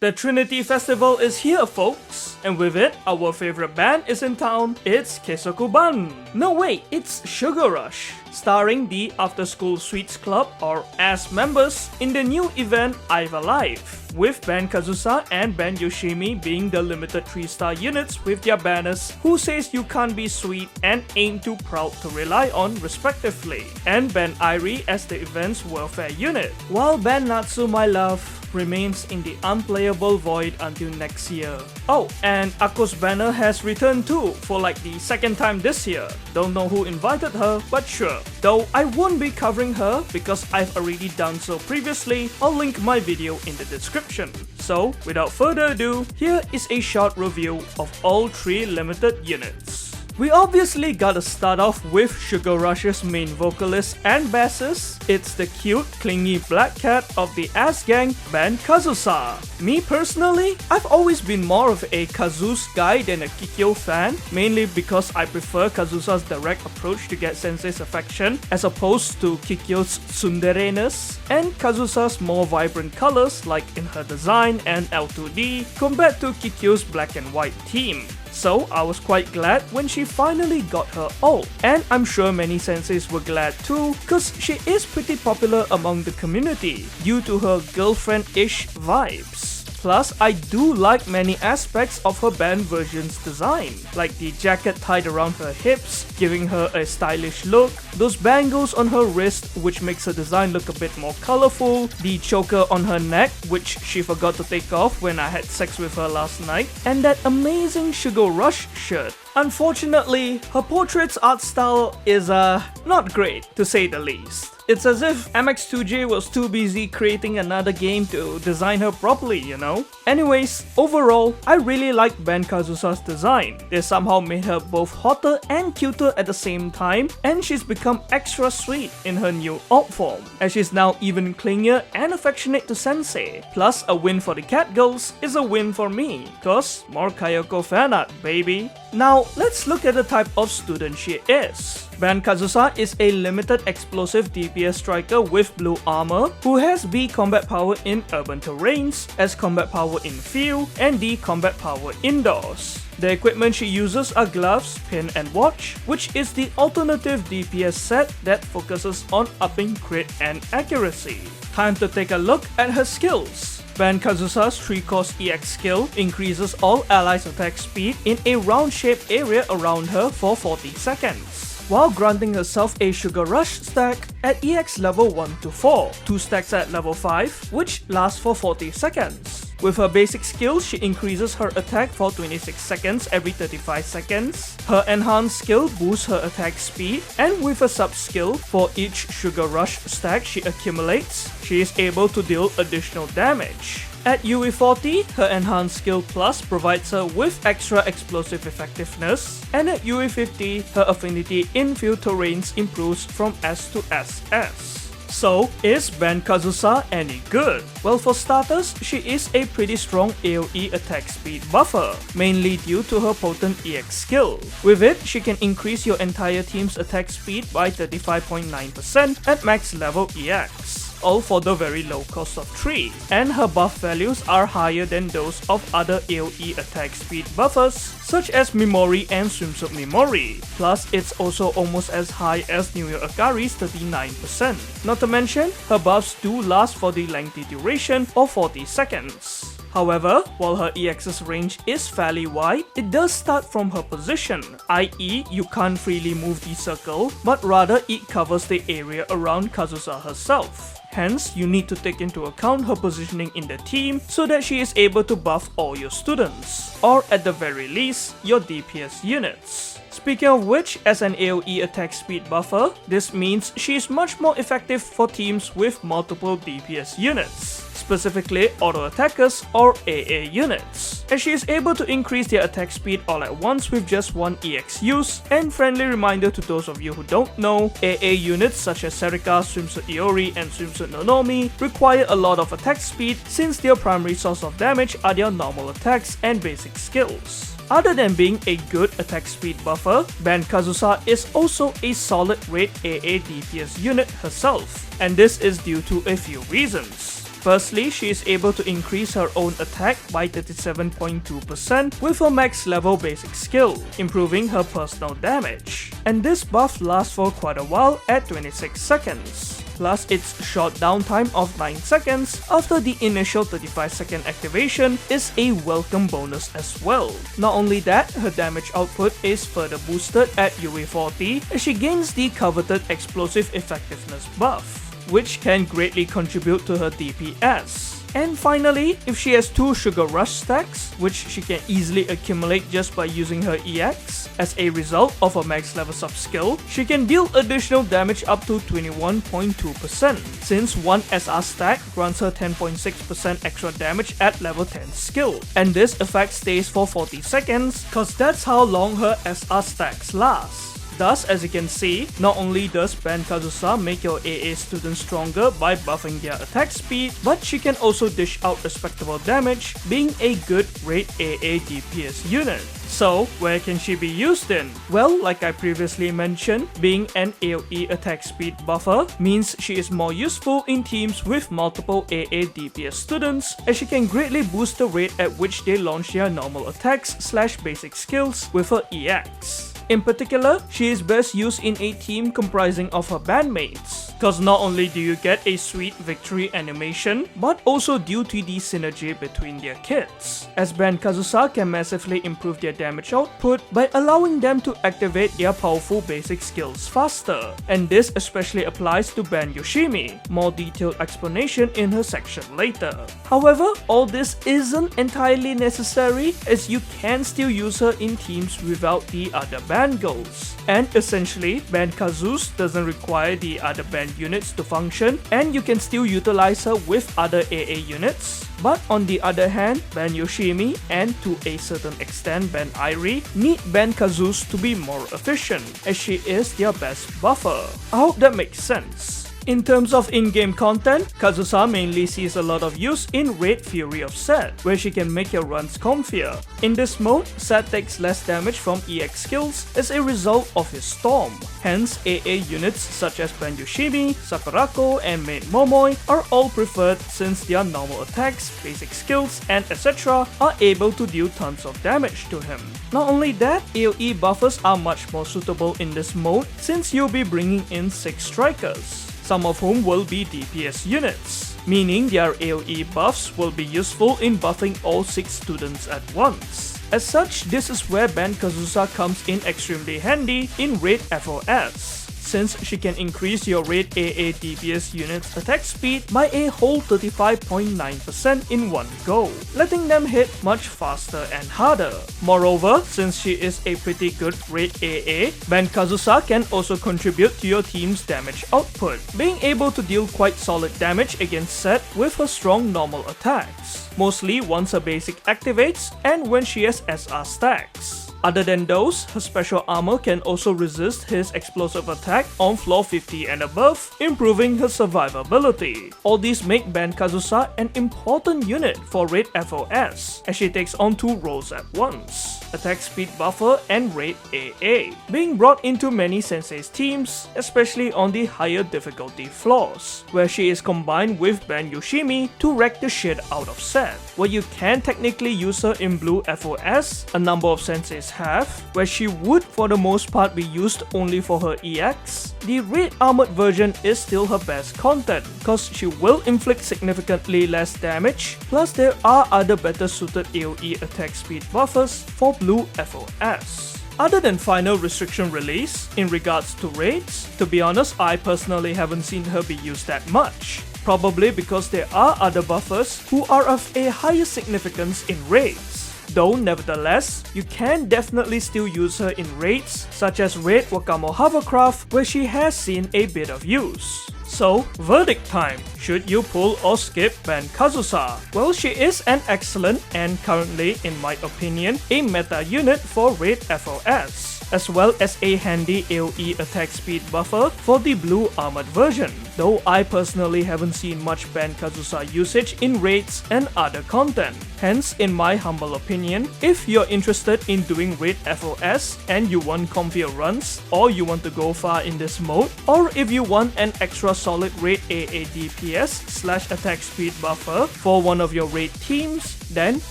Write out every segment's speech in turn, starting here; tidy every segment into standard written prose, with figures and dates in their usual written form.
The Trinity Festival is here, folks, and with it, our favorite band is in town. It's Kesokuban. No wait, it's Sugar Rush, starring the After School Sweets Club or AS members in the new event I've Alive, with band Kazusa and band Yoshimi being the limited 3-star units with their banners Who Says You Can't Be Sweet and Ain't Too Proud to Rely On respectively, and band Airi as the event's welfare unit, while band Natsu My Love remains in the unplayable void until next year. Oh, and Ako's banner has returned too, for like the second time this year. Don't know who invited her, but sure. Though I won't be covering her because I've already done so previously. I'll link my video in the description. So, without further ado, here is a short review of all 3 limited units. We obviously gotta start off with Sugar Rush's main vocalist and bassist. It's the cute, clingy black cat of the ass gang, band Kazusa. Me personally, I've always been more of a Kazusa guy than a Kikyo fan, mainly because I prefer Kazusa's direct approach to get Sensei's affection as opposed to Kikyo's tsundere-ness, and Kazusa's more vibrant colors like in her design and L2D compared to Kikyo's black and white theme. So I was quite glad when she finally got her ult, and I'm sure many senseis were glad too, cause she is pretty popular among the community due to her girlfriend-ish vibes. Plus, I do like many aspects of her band version's design, like the jacket tied around her hips, giving her a stylish look, those bangles on her wrist which makes her design look a bit more colorful, the choker on her neck which she forgot to take off when I had sex with her last night, and that amazing Sugar Rush shirt. Unfortunately, her portrait's art style is not great, to say the least. It's as if MX2J was too busy creating another game to design her properly, you know? Anyways, overall, I really like band Kazusa's design. They somehow made her both hotter and cuter at the same time, and she's become extra sweet in her new alt form, as she's now even clingier and affectionate to Sensei. Plus, a win for the cat girls is a win for me, cause more Kayoko fanart, baby. Now, let's look at the type of student she is. Band Kazusa is a limited explosive DPS striker with blue armor who has B combat power in urban terrains, S combat power in field, and D combat power indoors. The equipment she uses are gloves, pin and watch, which is the alternative DPS set that focuses on upping crit and accuracy. Time to take a look at her skills. Band Kazusa's 3-cost EX skill increases all allies' attack speed in a round-shaped area around her for 40 seconds, while granting herself a Sugar Rush stack at EX level 1 to 4, 2 stacks at level 5, which lasts for 40 seconds. With her basic skill, she increases her attack for 26 seconds every 35 seconds. Her enhanced skill boosts her attack speed, and with a sub-skill, for each Sugar Rush stack she accumulates, she is able to deal additional damage. At UE40, her enhanced skill plus provides her with extra explosive effectiveness, and at UE50, her affinity in field terrains improves from S to SS. So, is band Kazusa any good? Well, for starters, she is a pretty strong AoE attack speed buffer, mainly due to her potent EX skill. With it, she can increase your entire team's attack speed by 35.9% at max level EX. All for the very low cost of 3, and her buff values are higher than those of other AoE attack speed buffers such as Mimori and Swimsuit Mimori, plus it's also almost as high as New Year Akari's 39%. Not to mention, her buffs do last for the lengthy duration of 40 seconds. However, while her EX's range is fairly wide, it does start from her position, i.e. you can't freely move the circle, but rather it covers the area around Kazusa herself. Hence, you need to take into account her positioning in the team so that she is able to buff all your students, or at the very least, your DPS units. Speaking of which, as an AoE attack speed buffer, this means she is much more effective for teams with multiple DPS units, specifically auto attackers or AA units, as she is able to increase their attack speed all at once with just one EX use. And friendly reminder to those of you who don't know, AA units such as Serika, Swimsuit Iori, and Swimsuit Nonomi require a lot of attack speed since their primary source of damage are their normal attacks and basic skills. Other than being a good attack speed buffer, band Kazusa is also a solid rate AA DPS unit herself, and this is due to a few reasons. Firstly, she is able to increase her own attack by 37.2% with her max level basic skill, improving her personal damage. And this buff lasts for quite a while at 26 seconds. Plus, its short downtime of 9 seconds after the initial 35-second activation is a welcome bonus as well. Not only that, her damage output is further boosted at UE40 as she gains the coveted explosive effectiveness buff, which can greatly contribute to her DPS. And finally, if she has 2 Sugar Rush stacks, which she can easily accumulate just by using her EX, as a result of her max level sub skill, she can deal additional damage up to 21.2%, since 1 SR stack grants her 10.6% extra damage at level 10 skill. And this effect stays for 40 seconds, cause that's how long her SR stacks last. Thus, as you can see, not only does Ban Kazusa make your AA students stronger by buffing their attack speed, but she can also dish out respectable damage, being a good raid AA DPS unit. So, where can she be used in? Well, like I previously mentioned, being an AoE attack speed buffer means she is more useful in teams with multiple AA DPS students, as she can greatly boost the rate at which they launch their normal attacks/basic skills with her EX. In particular, she is best used in a team comprising of her bandmates, cause not only do you get a sweet victory animation, but also due to the synergy between their kits, as Ban Kazusa can massively improve their damage output by allowing them to activate their powerful basic skills faster, and this especially applies to Ban Yoshimi, more detailed explanation in her section later. However, all this isn't entirely necessary, as you can still use her in teams without the other band goals. And essentially, Ban Kazus doesn't require the other band units to function, and you can still utilize her with other AA units. But on the other hand, Ban Yoshimi and to a certain extent Ban Airi need Ban Kazus to be more efficient, as she is their best buffer. I hope that makes sense. In terms of in-game content, Kazusa mainly sees a lot of use in Raid Fury of Set, where she can make your runs comfier. In this mode, Set takes less damage from EX skills as a result of his Storm. Hence, AA units such as Ban Yoshimi, Sakurako, and Maid Momoi are all preferred since their normal attacks, basic skills, and etc. are able to deal tons of damage to him. Not only that, AoE buffers are much more suitable in this mode since you'll be bringing in 6 strikers, some of whom will be DPS units, meaning their AoE buffs will be useful in buffing all 6 students at once. As such, this is where Ban Kazusa comes in extremely handy in Raid FOS, since she can increase your Raid AA DPS unit's attack speed by a whole 35.9% in one go, letting them hit much faster and harder. Moreover, since she is a pretty good Raid AA, Ban Kazusa can also contribute to your team's damage output, being able to deal quite solid damage against Set with her strong normal attacks, mostly once her basic activates and when she has SR stacks. Other than those, her special armor can also resist his explosive attack on floor 50 and above, improving her survivability. All these make Ban Kazusa an important unit for Raid FOS, as she takes on 2 roles at once: attack speed buffer and Raid AA, being brought into many sensei's teams, especially on the higher difficulty floors, where she is combined with Ban Yoshimi to wreck the shit out of Set. Where you can technically use her in blue FOS, a number of senseis have, where she would for the most part be used only for her EX, the Raid armored version is still her best content, cause she will inflict significantly less damage, plus there are other better suited AoE attack speed buffers for blue FOS. Other than final restriction release, in regards to raids, to be honest, I personally haven't seen her be used that much. Probably because there are other buffers who are of a higher significance in raids. Though nevertheless, you can definitely still use her in raids such as Raid Wakamo Hovercraft, where she has seen a bit of use. So, verdict time. Should you pull or skip Ban Kazusa? Well, she is an excellent and currently, in my opinion, a meta unit for Raid FOS, as well as a handy AoE attack speed buffer for the blue armored version, though I personally haven't seen much Ban Kazusa usage in raids and other content. Hence, in my humble opinion, if you're interested in doing Raid FOS and you want comfier runs, or you want to go far in this mode, or if you want an extra solid raid AA DPS/attack speed buffer for one of your raid teams, then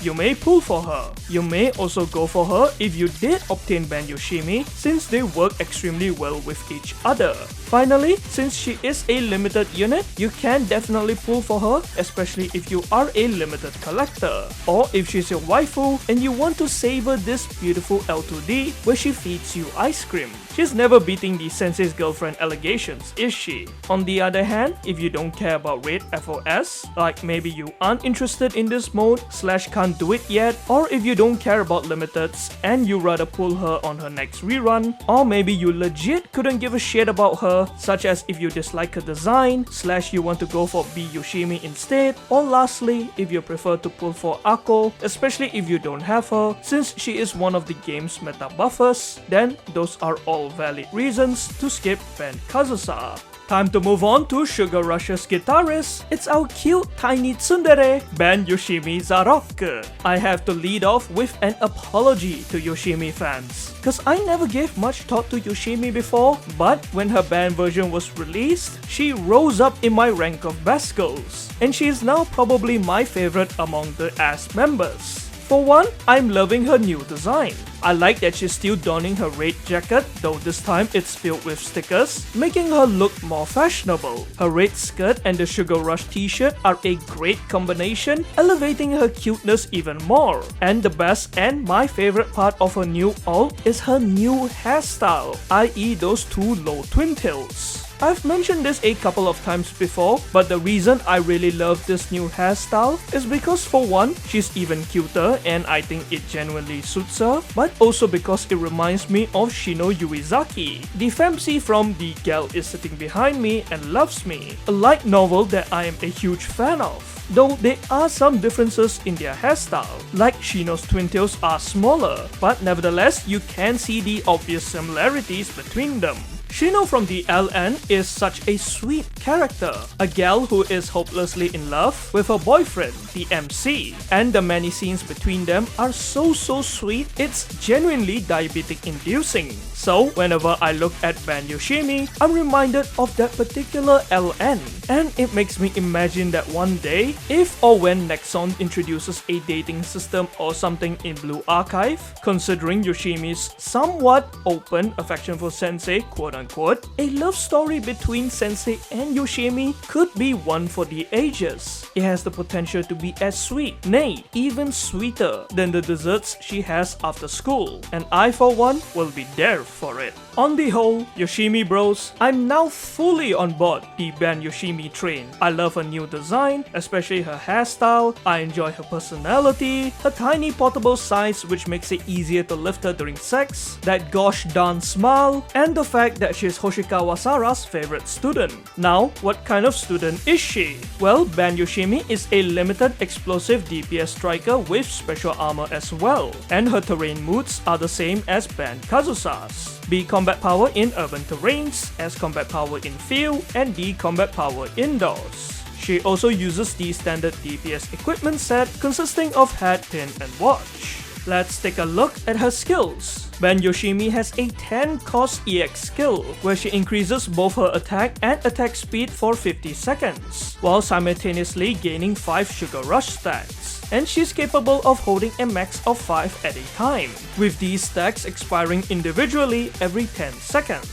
you may pull for her. You may also go for her if you did obtain ban Yoshimi, since they work extremely well with each other. Finally, since she is a limited unit, you can definitely pull for her, especially if you are a limited collector, or if she's your waifu and you want to savor this beautiful L2D where she feeds you ice cream. She's never beating the sensei's girlfriend allegations, is she? On the other hand, if you don't care about raid FOS, like maybe you aren't interested in this mode / can't do it yet, or if you don't care about limiteds and you rather pull her on her next rerun, or maybe you legit couldn't give a shit about her, such as if you dislike her design / you want to go for B Yoshimi instead, or lastly, if you prefer to pull for Ako, especially if you don't have her, since she is one of the game's meta buffers, then those are all valid reasons to skip ban Kazusa. Time to move on to Sugar Rush's guitarist. It's our cute tiny tsundere, ban Yoshimi Zarok. I have to lead off with an apology to Yoshimi fans, cause I never gave much thought to Yoshimi before, but when her band version was released, she rose up in my rank of best girls, and she is now probably my favorite among the AS members. For one, I'm loving her new design. I like that she's still donning her raid jacket, though this time it's filled with stickers, making her look more fashionable. Her raid skirt and the Sugar Rush t-shirt are a great combination, elevating her cuteness even more. And the best and my favorite part of her new ult is her new hairstyle, i.e. those two low twin tails. I've mentioned this a couple of times before, but the reason I really love this new hairstyle is because for one, she's even cuter and I think it genuinely suits her, but also because it reminds me of Shino Yuizaki, the femc from The Gal Is Sitting Behind Me and Loves Me, a light novel that I am a huge fan of. Though there are some differences in their hairstyle, like Shino's twin tails are smaller, but nevertheless you can see the obvious similarities between them. Shino from the LN is such a sweet character, a gal who is hopelessly in love with her boyfriend, the MC, and the many scenes between them are so sweet, it's genuinely diabetic inducing. So whenever I look at ban Yoshimi, I'm reminded of that particular LN, and it makes me imagine that one day, if or when Nexon introduces a dating system or something in Blue Archive, considering Yoshimi's somewhat open affection for Sensei, quote-unquote, a love story between Sensei and Yoshimi could be one for the ages. It has the potential to be as sweet, nay, even sweeter than the desserts she has after school, and I for one will be there for it. On the whole, Yoshimi bros, I'm now fully on board the ban Yoshimi train. I love her new design, especially her hairstyle. I enjoy her personality, her tiny portable size which makes it easier to lift her during sex, that gosh darn smile, and the fact that she's Hoshikawa Sara's favorite student. Now, what kind of student is she? Well, ban Yoshimi is a limited explosive DPS striker with special armor as well, and her terrain moods are the same as ban Kazusa's. B combat power in urban terrains, S combat power in field, and D combat power indoors. She also uses the standard DPS equipment set consisting of head, pin, and watch. Let's take a look at her skills. Ban Yoshimi has a 10 cost EX skill, where she increases both her attack and attack speed for 50 seconds, while simultaneously gaining 5 Sugar Rush stacks. And she's capable of holding a max of 5 at a time, with these stacks expiring individually every 10 seconds.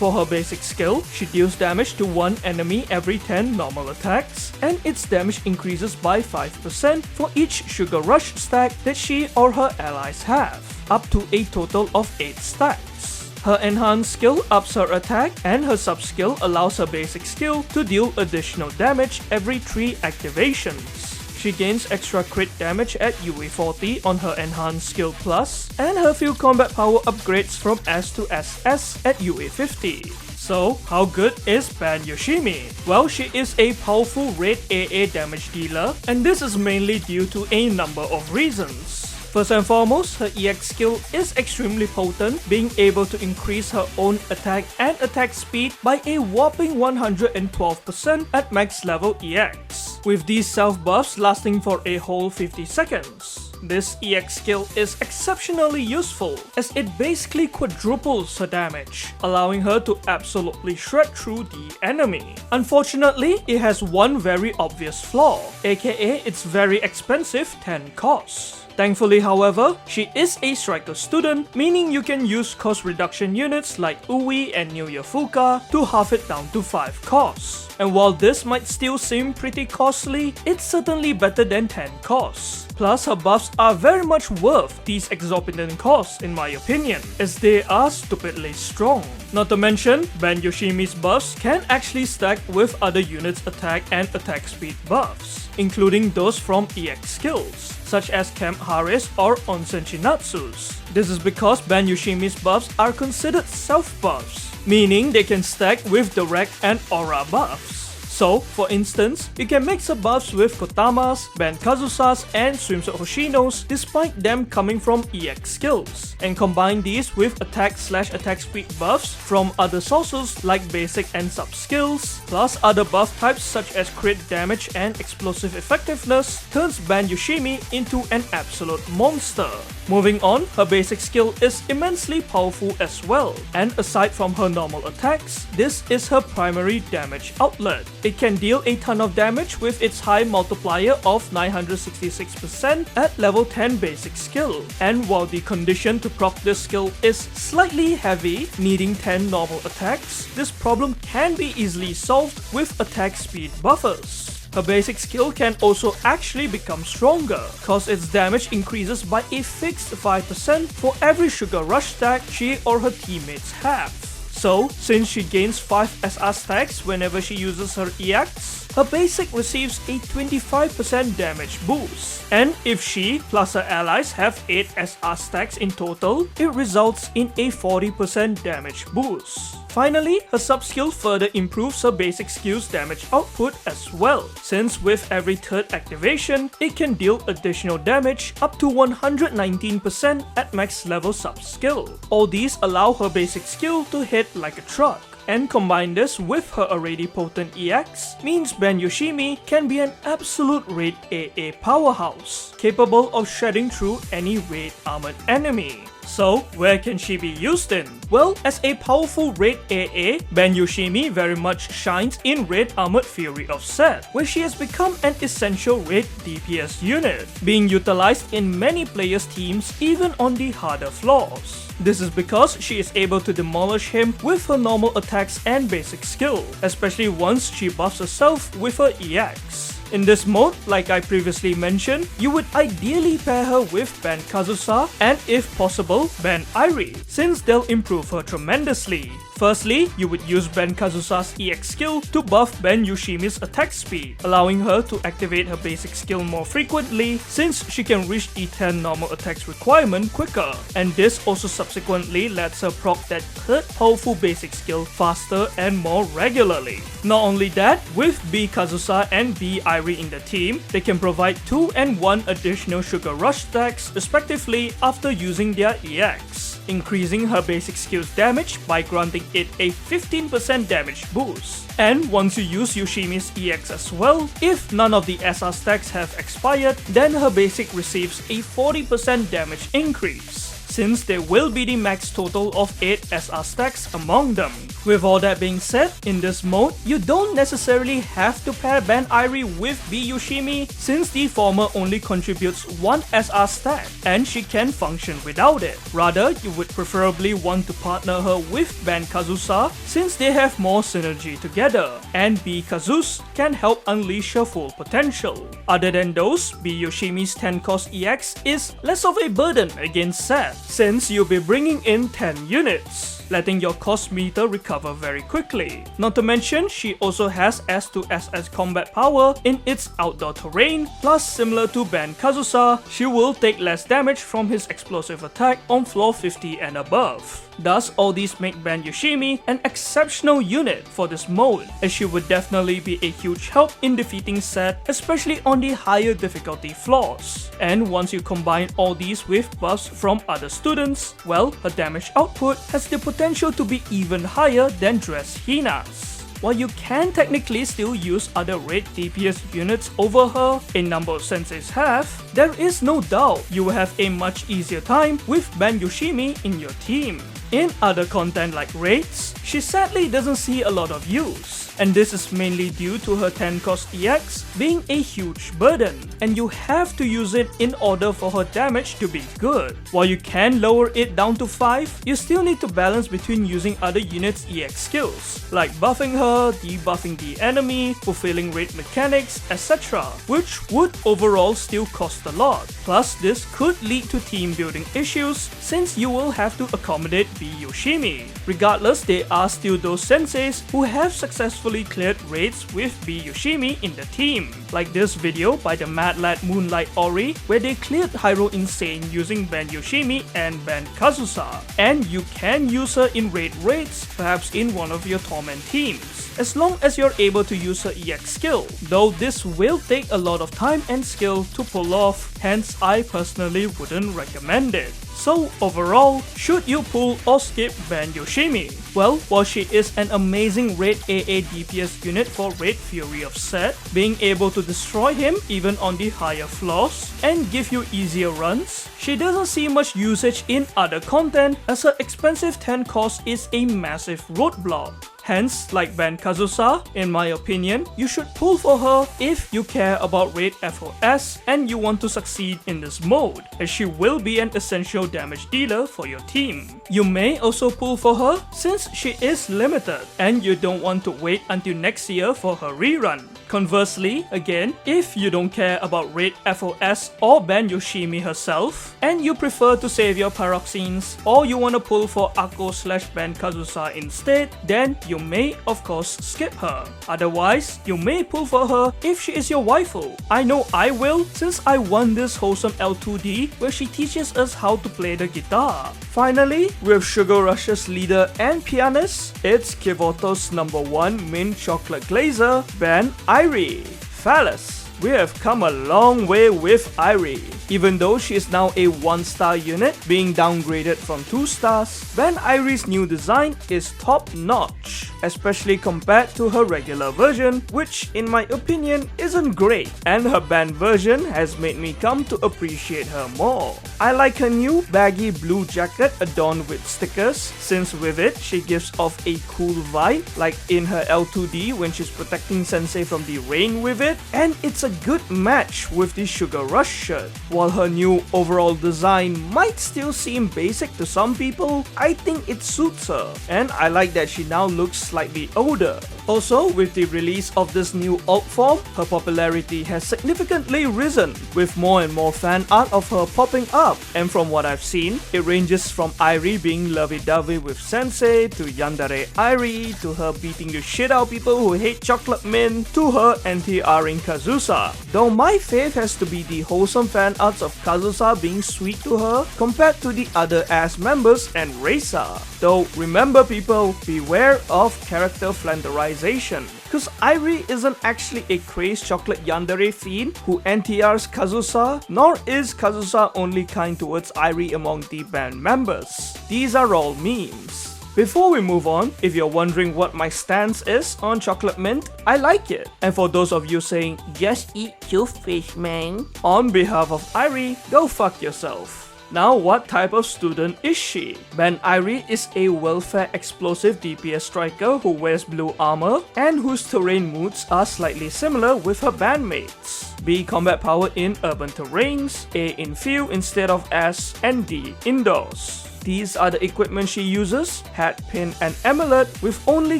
For her basic skill, she deals damage to one enemy every 10 normal attacks, and its damage increases by 5% for each Sugar Rush stack that she or her allies have, up to a total of 8 stacks. Her enhanced skill ups her attack, and her sub-skill allows her basic skill to deal additional damage every 3 activations. She gains extra crit damage at UE40 on her enhanced skill plus, and her field combat power upgrades from S to SS at UE50. So, how good is ban Yoshimi? Well, she is a powerful raid AA damage dealer, and this is mainly due to a number of reasons. First and foremost, her EX skill is extremely potent, being able to increase her own attack and attack speed by a whopping 112% at max level EX, with these self buffs lasting for a whole 50 seconds. This EX skill is exceptionally useful as it basically quadruples her damage, allowing her to absolutely shred through the enemy. Unfortunately, it has one very obvious flaw, aka its very expensive 10 costs. Thankfully, however, she is a striker student, meaning you can use cost reduction units like Ui and New Year Fuka to halve it down to 5 costs. And while this might still seem pretty costly, it's certainly better than 10 costs. Plus, her buffs are very much worth these exorbitant costs in my opinion, as they are stupidly strong. Not to mention, Ben Yoshimi's buffs can actually stack with other units' attack and attack speed buffs, including those from EX skills, such as Camp Haris or Onsen Chinatsu's. This is because Ben Yoshimi's buffs are considered self-buffs, meaning they can stack with direct and aura buffs. So, for instance, you can mix the buffs with Kotama's, Ben Kazusa's, and Swimsuit Hoshino's despite them coming from EX skills, and combine these with attack/attack speed buffs from other sources like basic and sub skills, plus other buff types such as crit damage and explosive effectiveness, turns Ben Yoshimi into an absolute monster. Moving on, her basic skill is immensely powerful as well, and aside from her normal attacks, this is her primary damage outlet. It can deal a ton of damage with its high multiplier of 966% at level 10 basic skill, and while the condition to proc this skill is slightly heavy, needing 10 normal attacks, this problem can be easily solved with attack speed buffers. Her basic skill can also actually become stronger, cause its damage increases by a fixed 5% for every Sugar Rush stack she or her teammates have. So, since she gains 5 SR stacks whenever she uses her EX, her basic receives a 25% damage boost. And if she plus her allies have 8 SR stacks in total, it results in a 40% damage boost. Finally, her sub-skill further improves her basic skill's damage output as well, since with every third activation, it can deal additional damage up to 119% at max level sub-skill. All these allow her basic skill to hit like a truck. And combine this with her already potent EX means Ben Yoshimi can be an absolute raid AA powerhouse, capable of shredding through any raid armored enemy. So, where can she be used in? Well, as a powerful raid AA, Ben Yoshimi very much shines in Raid Armored Fury of Set, where she has become an essential raid DPS unit, being utilized in many players' teams even on the harder floors. This is because she is able to demolish him with her normal attacks and basic skill, especially once she buffs herself with her EX. In this mode, like I previously mentioned, you would ideally pair her with Ben Kazusa and if possible, Ben Airi, since they'll improve her tremendously. Firstly, you would use Ben Kazusa's EX skill to buff Ben Yoshimi's attack speed, allowing her to activate her basic skill more frequently since she can reach the 10 normal attacks requirement quicker, and this also subsequently lets her proc that third powerful basic skill faster and more regularly. Not only that, with B Kazusa and B Airi in the team, they can provide 2 and 1 additional Sugar Rush stacks respectively after using their EX, increasing her basic skill's damage by granting it a 15% damage boost. And once you use Yoshimi's EX as well, if none of the SR stacks have expired, then her basic receives a 40% damage increase, since there will be the max total of 8 SR stacks among them. With all that being said, in this mode, you don't necessarily have to pair Ben Airi with B Yoshimi, since the former only contributes 1 SR stack, and she can function without it. Rather, you would preferably want to partner her with Ben Kazusa, since they have more synergy together, and B Kazus can help unleash her full potential. Other than those, B Yoshimi's 10 cost EX is less of a burden against Seth, since you'll be bringing in 10 units, letting your cost meter recover very quickly. Not to mention, she also has S2SS combat power in its outdoor terrain, plus similar to Ben Kazusa, she will take less damage from his explosive attack on floor 50 and above. Thus, all these make Ben Yoshimi an exceptional unit for this mode, as she would definitely be a huge help in defeating Seth, especially on the higher difficulty floors. And once you combine all these with buffs from other students, well, her damage output has the potential to be even higher than Dress Hina's. while you can technically still use other raid DPS units over her, a number of senseis have, there is no doubt you will have a much easier time with Ban Yoshimi in your team. In other content like raids, she sadly doesn't see a lot of use, and this is mainly due to her 10 cost EX being a huge burden, and you have to use it in order for her damage to be good. While you can lower it down to 5, you still need to balance between using other units' EX skills, like buffing her, debuffing the enemy, fulfilling raid mechanics, etc., which would overall still cost a lot. Plus, this could lead to team building issues since you will have to accommodate B Yoshimi. Regardless, there are still those senseis who have successfully cleared raids with B Yoshimi in the team, like this video by the Mad Lad Moonlight Airi where they cleared Hyro Insane using Ban Yoshimi and Ban Kazusa, and you can use her in raids, perhaps in one of your Torment teams, as long as you're able to use her EX skill, though this will take a lot of time and skill to pull off, hence I personally wouldn't recommend it. So overall, should you pull or skip Ban Yoshimi? Well, while she is an amazing raid AA DPS unit for Raid Fury of Set, being able to destroy him even on the higher floors and give you easier runs, she doesn't see much usage in other content as her expensive 10 cost is a massive roadblock. Hence, like Ban Kazusa, in my opinion, you should pull for her if you care about raid FOS and you want to succeed in this mode, as she will be an essential damage dealer for your team. You may also pull for her since she is limited and you don't want to wait until next year for her rerun. Conversely, again, if you don't care about raid FOS or Ban Yoshimi herself, and you prefer to save your Paroxenes or you want to pull for Akko/Ban Kazusa instead, then you may of course skip her. Otherwise, you may pull for her if she is your waifu. I know I will, since I won this wholesome L2D where she teaches us how to play the guitar. Finally, with Sugar Rush's leader and pianist, it's Kivoto's #1 mint chocolate glazer, Ban Airi. Fellas, we have come a long way with Airi. Even though she is now a 1-star unit, being downgraded from 2 stars, Ban Airi's new design is top-notch, especially compared to her regular version, which in my opinion isn't great, and her banned version has made me come to appreciate her more. I like her new baggy blue jacket adorned with stickers, since with it she gives off a cool vibe, like in her L2D when she's protecting Sensei from the rain with it, and it's a good match with the Sugar Rush shirt. While her new overall design might still seem basic to some people, I think it suits her, and I like that she now looks slightly older. Also, with the release of this new alt form, her popularity has significantly risen, with more and more fan art of her popping up, and from what I've seen, it ranges from Airi being lovey-dovey with Sensei, to Yandere Airi, to her beating the shit out of people who hate chocolate mint, to her anti-Ring Kazusa. Though my fave has to be the wholesome fan arts of Kazusa being sweet to her compared to the other ass members and Reisa. Though remember people, beware of character flanderization, cause Airi isn't actually a crazed chocolate yandere fiend who anti-Rs Kazusa, nor is Kazusa only kind towards Airi among the band members. These are all memes. Before we move on, if you're wondering what my stance is on chocolate mint, I like it. And for those of you saying, just eat your fish, man, on behalf of Airi, go fuck yourself. Now, what type of student is she? Ban Airi is a well-fed explosive DPS striker who wears blue armor and whose terrain moods are slightly similar with her bandmates. B. Combat power in urban terrains, A. in field instead of S, and D. indoors. These are the equipment she uses: hat, pin, and amulet, with only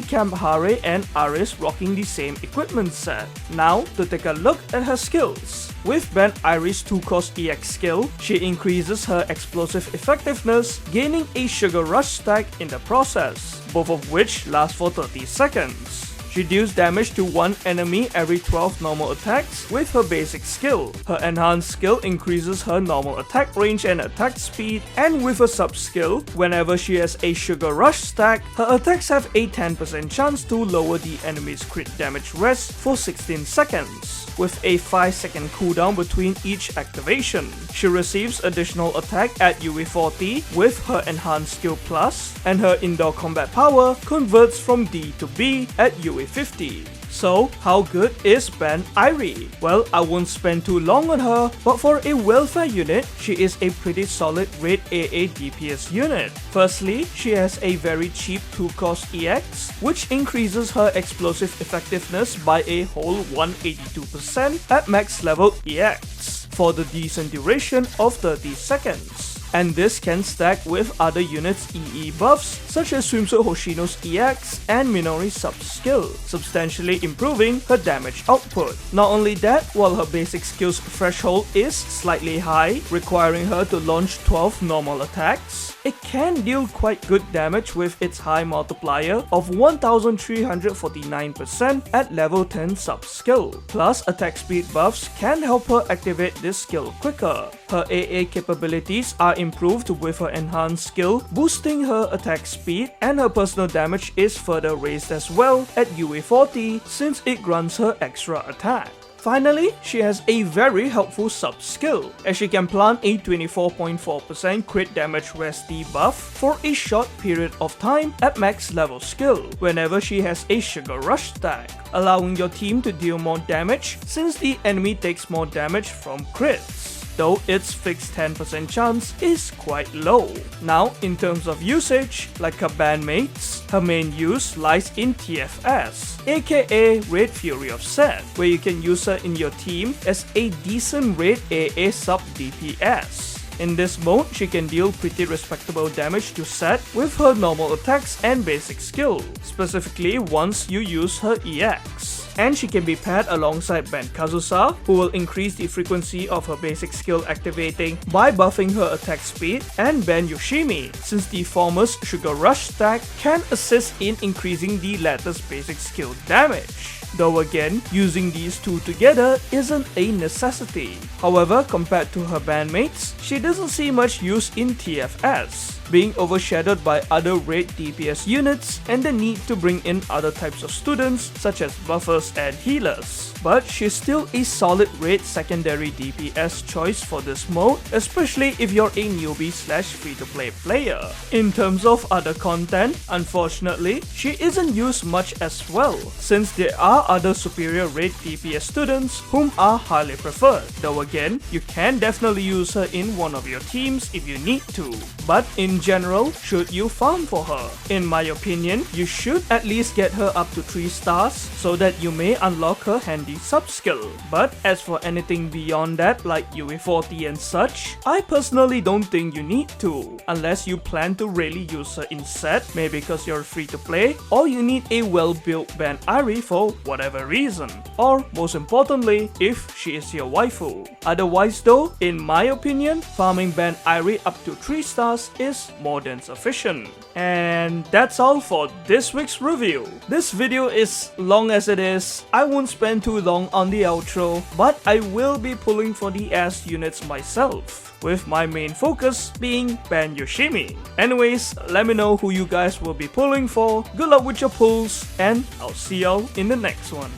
Camp Hare and Aris rocking the same equipment set. Now, to take a look at her skills. With Ban Airi's 2-cost EX skill, she increases her explosive effectiveness, gaining a Sugar Rush stack in the process, both of which last for 30 seconds. She deals damage to one enemy every 12 normal attacks with her basic skill. Her enhanced skill increases her normal attack range and attack speed, and with a sub-skill, whenever she has a Sugar Rush stack, her attacks have a 10% chance to lower the enemy's crit damage rest for 16 seconds. with a 5-second cooldown between each activation. She receives additional attack at UE40 with her Enhanced Skill Plus, and her indoor combat power converts from D to B at UE50. So, how good is Ban Airi? Well, I won't spend too long on her, but for a welfare unit, she is a pretty solid raid AA DPS unit. Firstly, she has a very cheap 2-cost EX, which increases her explosive effectiveness by a whole 182% at max level EX, for the decent duration of 30 seconds. And this can stack with other units' EE buffs such as Swimsuit Hoshino's EX and Minori's sub-skill, substantially improving her damage output. Not only that, while her basic skills threshold is slightly high, requiring her to launch 12 normal attacks, it can deal quite good damage with its high multiplier of 1349% at level 10 sub-skill. Plus, attack speed buffs can help her activate this skill quicker. Her AA capabilities are improved with her enhanced skill, boosting her attack speed, and her personal damage is further raised as well at UE40 since it grants her extra attack. Finally, she has a very helpful sub-skill, as she can plant a 24.4% crit damage rest debuff for a short period of time at max level skill whenever she has a Sugar Rush stack, allowing your team to deal more damage since the enemy takes more damage from crits, though its fixed 10% chance is quite low. Now, in terms of usage, like her bandmates, her main use lies in TFS, aka Raid Fury of Set, where you can use her in your team as a decent raid AA sub DPS. In this mode, she can deal pretty respectable damage to Set with her normal attacks and basic skill, specifically once you use her EX. And she can be paired alongside Ban Kazusa, who will increase the frequency of her basic skill activating by buffing her attack speed, and Ban Yoshimi, since the former's Sugar Rush stack can assist in increasing the latter's basic skill damage. Though again, using these two together isn't a necessity. However, compared to her bandmates, she doesn't see much use in TFS, being overshadowed by other raid DPS units and the need to bring in other types of students such as buffers and healers. But she's still a solid raid secondary DPS choice for this mode, especially if you're a newbie / free-to-play player. In terms of other content, unfortunately, she isn't used much as well, since there are other superior raid DPS students whom are highly preferred. Though again, you can definitely use her in one of your teams if you need to. But in general, should you farm for her? In my opinion, you should at least get her up to 3 stars so that you may unlock her handy sub-skill. But as for anything beyond that like UE40 and such, I personally don't think you need to, unless you plan to really use her in set, maybe because you're free to play, or you need a well-built Ban Airi for whatever reason, or most importantly, if she is your waifu. Otherwise though, in my opinion, farming Ban Airi up to 3 stars is more than sufficient. And that's all for this week's review. This video is long as it is, I won't spend too long on the outro, but I will be pulling for the ass units myself, with my main focus being Ban Yoshimi. Anyways, let me know who you guys will be pulling for, good luck with your pulls, and I'll see y'all in the next one.